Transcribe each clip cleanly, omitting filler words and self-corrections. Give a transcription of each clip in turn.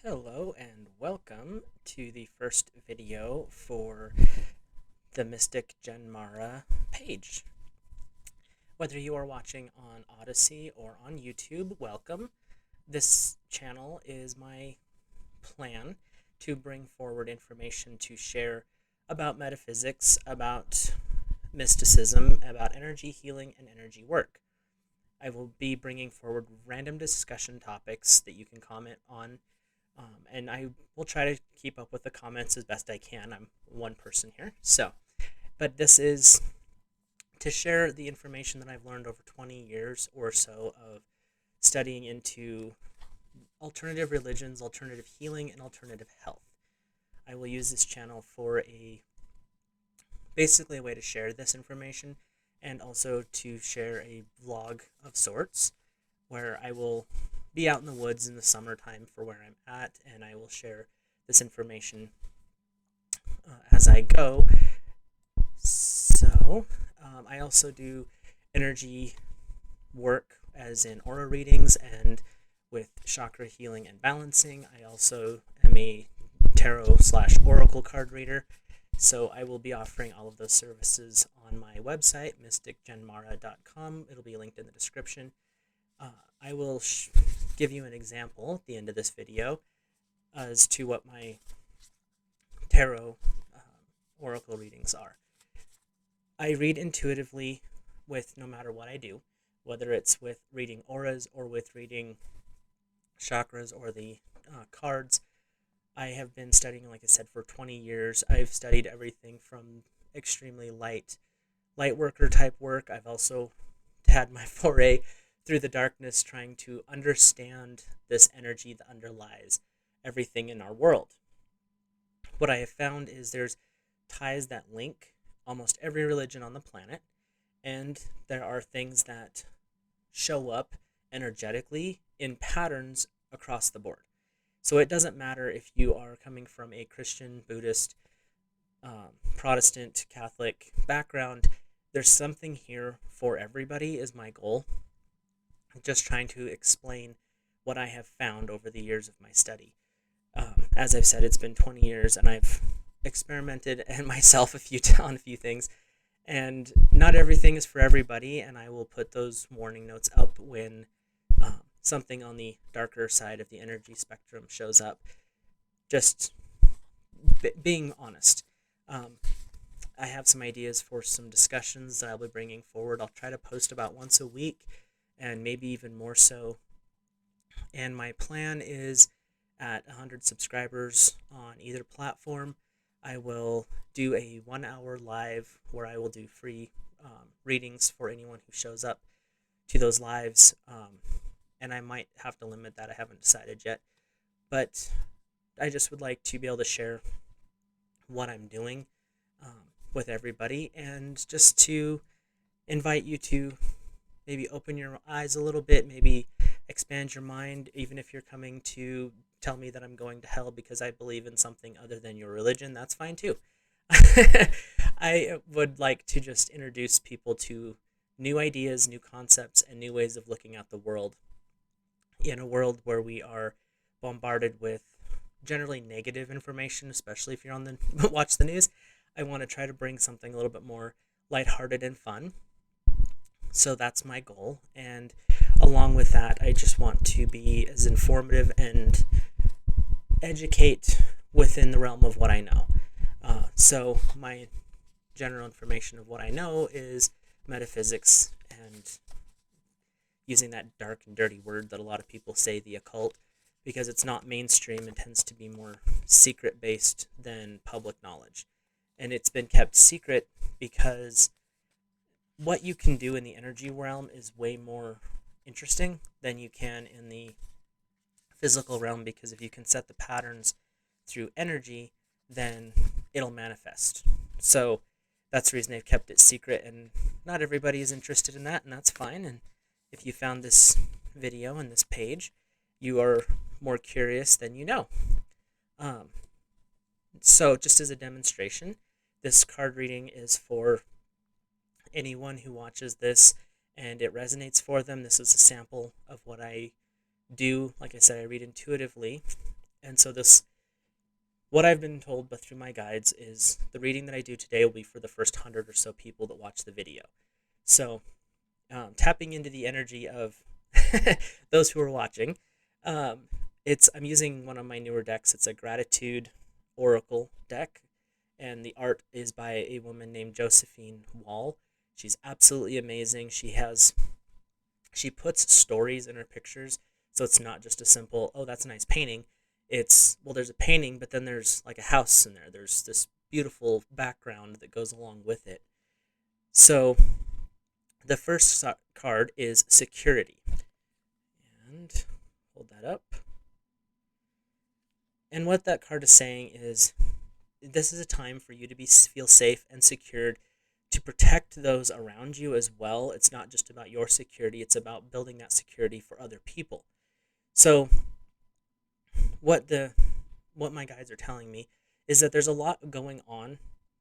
Hello and welcome to the first video for the Mystic Genmara page. Whether you are watching on Odyssey or on YouTube, welcome. This channel is my plan to bring forward information to share about metaphysics, about mysticism, about energy healing and energy work. I will be bringing forward random discussion topics that you can comment on. And I will try to keep up with the comments as best I can. I'm one person here. But this is to share the information that I've learned over 20 years or so of studying into alternative religions, alternative healing, and alternative health. I will use this channel for basically a way to share this information and also to share a vlog of sorts where I will be out in the woods in the summertime for where I'm at, and I will share this information as I go. So, I also do energy work, as in aura readings and with chakra healing and balancing. I also am a tarot/oracle card reader, so I will be offering all of those services on my website, mysticgenmara.com. It'll be linked in the description. I will give you an example at the end of this video as to what my tarot oracle readings are. I read intuitively with no matter what I do, whether it's with reading auras or with reading chakras or the cards. I have been studying, like I said, for 20 years. I've studied everything from extremely light worker type work. I've also had my foray through the darkness trying to understand this energy that underlies everything in our world. What I have found is there's ties that link almost every religion on the planet, and there are things that show up energetically in patterns across the board. So it doesn't matter if you are coming from a Christian, Buddhist, Protestant, Catholic background. There's something here for everybody is my goal. Just trying to explain what I have found over the years of my study. As I've said, it's been 20 years, and I've experimented and myself on a few things, and not everything is for everybody, and I will put those warning notes up when something on the darker side of the energy spectrum shows up. Just being honest. I have some ideas for some discussions that I'll be bringing forward. I'll try to post about once a week, and maybe even more so. And my plan is at 100 subscribers on either platform, I will do a 1-hour live where I will do free readings for anyone who shows up to those lives. And I might have to limit that. I haven't decided yet. But I just would like to be able to share what I'm doing with everybody, and just to invite you to maybe open your eyes a little bit, maybe expand your mind, even if you're coming to tell me that I'm going to hell because I believe in something other than your religion. That's fine too. I would like to just introduce people to new ideas, new concepts, and new ways of looking at the world. In a world where we are bombarded with generally negative information, especially if you're on the watch the news, I want to try to bring something a little bit more lighthearted and fun. So that's my goal, and along with that, I just want to be as informative and educate within the realm of what I know. So my general information of what I know is metaphysics, and using that dark and dirty word that a lot of people say, the occult, because it's not mainstream and tends to be more secret-based than public knowledge. And it's been kept secret because what you can do in the energy realm is way more interesting than you can in the physical realm, because if you can set the patterns through energy, then it'll manifest. So that's the reason they've kept it secret, and not everybody is interested in that, and that's fine. And if you found this video and this page, you are more curious than you know. So just as a demonstration, this card reading is for anyone who watches this and it resonates for them. This is a sample of what I do. Like I said, I read intuitively, And so what I've been told, but through my guides, is the reading that I do today will be for the first 100 or so people that watch the video. So tapping into the energy of those who are watching, I'm using one of my newer decks. It's a gratitude oracle deck, and the art is by a woman named Josephine Wall. She's absolutely amazing. She puts stories in her pictures, so it's not just a simple, oh, that's a nice painting. It's, well, there's a painting, but then there's like a house in there. There's this beautiful background that goes along with it. So the first card is security. And hold that up. And what that card is saying is this is a time for you to feel safe and secured, to protect those around you as well. It's not just about your security, it's about building that security for other people. So what my guides are telling me is that there's a lot going on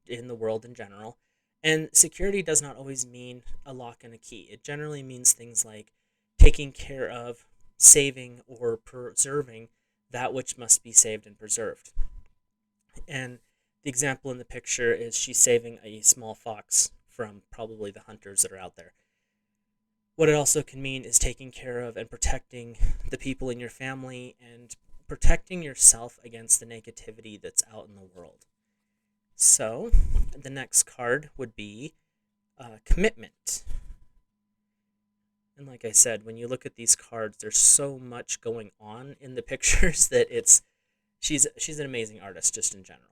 in the world in general, and security does not always mean a lock and a key. It generally means things like taking care of, saving, or preserving that which must be saved and preserved. And the example in the picture is she's saving a small fox from probably the hunters that are out there. What it also can mean is taking care of and protecting the people in your family and protecting yourself against the negativity that's out in the world. So the next card would be commitment. And like I said, when you look at these cards, there's so much going on in the pictures that she's an amazing artist just in general.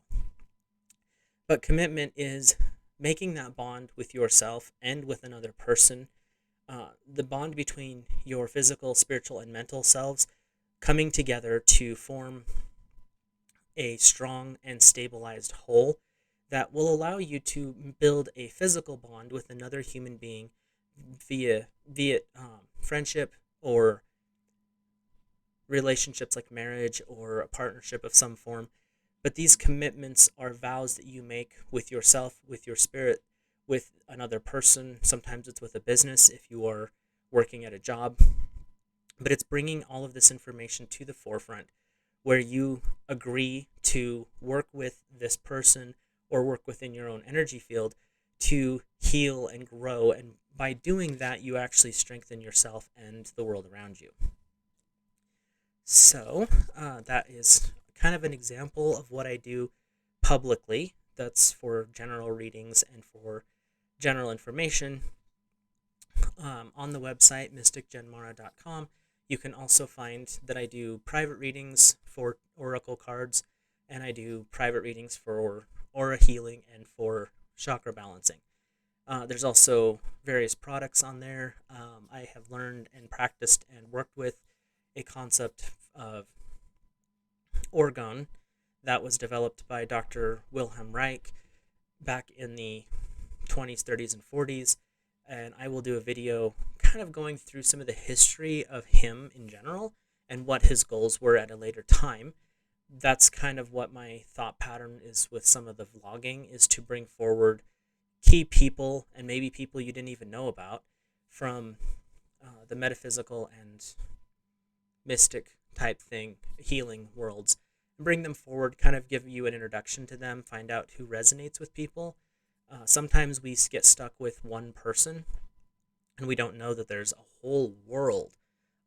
But commitment is making that bond with yourself and with another person, the bond between your physical, spiritual, and mental selves coming together to form a strong and stabilized whole that will allow you to build a physical bond with another human being via friendship or relationships like marriage or a partnership of some form. But these commitments are vows that you make with yourself, with your spirit, with another person. Sometimes it's with a business if you are working at a job. But it's bringing all of this information to the forefront where you agree to work with this person or work within your own energy field to heal and grow. And by doing that, you actually strengthen yourself and the world around you. So that is kind of an example of what I do publicly. That's for general readings and for general information. On the website, mysticgenmara.com, you can also find that I do private readings for oracle cards, and I do private readings for aura healing and for chakra balancing. There's also various products on there. I have learned and practiced and worked with a concept of orgone that was developed by Dr. Wilhelm Reich back in the 20s, 30s, and 40s. And I will do a video kind of going through some of the history of him in general and what his goals were at a later time. That's kind of what my thought pattern is with some of the vlogging, is to bring forward key people and maybe people you didn't even know about from the metaphysical and mystic type thing, healing worlds, and bring them forward, kind of give you an introduction to them, find out who resonates with people. Sometimes we get stuck with one person and we don't know that there's a whole world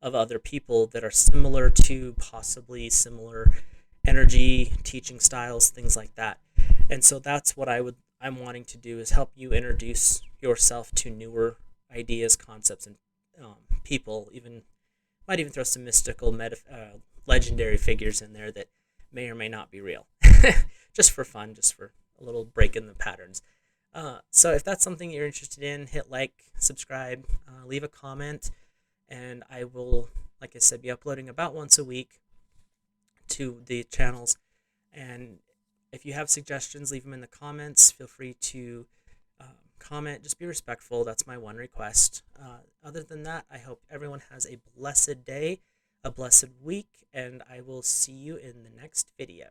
of other people that are similar to, possibly similar energy, teaching styles, things like that. And so that's what I'm wanting to do, is help you introduce yourself to newer ideas, concepts, and people. Might even throw some mystical, legendary figures in there that may or may not be real, just for fun, just for a little break in the patterns. So if that's something you're interested in, hit like, subscribe, leave a comment, and I will, like I said, be uploading about once a week to the channels. And if you have suggestions, leave them in the comments. Feel free to comment. Just be respectful. That's my one request. Other than that, I hope everyone has a blessed day, a blessed week, and I will see you in the next video.